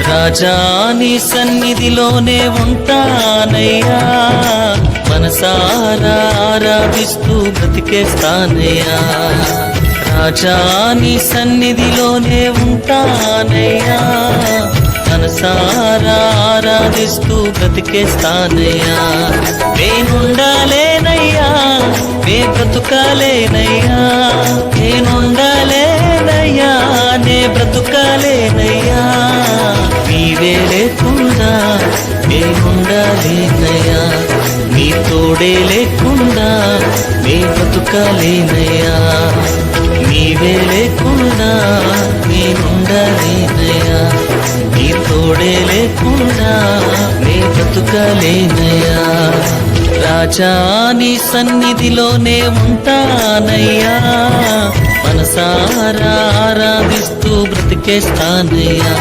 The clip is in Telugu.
రాజా నీ సన్నిధిలోనే ఉంటానయ్యా, మనసారా ఆరాధిస్తూ బ్రతికేస్తానయ్యా. రాజా నీ సన్నిధిలోనే ఉంటానయ్యా, మనసారా ఆరాధిస్తూ బ్రతికేస్తానయ్యా. నేనుండాలేనయ్యా, నే బ్రతుకాలేనయ్యా, నేనుండాలేనయ్యా, నే బ్రతుకాలేనయ్యా. నీవే లేకుండా నేనుండాలేనయ్యా, నీ తోడే లేకుండా నే బ్రతుకాలేనయ్యా. నీవే లేకుండా నేనుండాలేనయ్యా, నీ తోడే లేకుండా నే బ్రతుకాలేనయ్యా. రాజా నీ సన్నిధిలోనే ఉంటానయ్యా, మనసారా ఆరాధిస్తూ బ్రతికేస్తానయ్యా.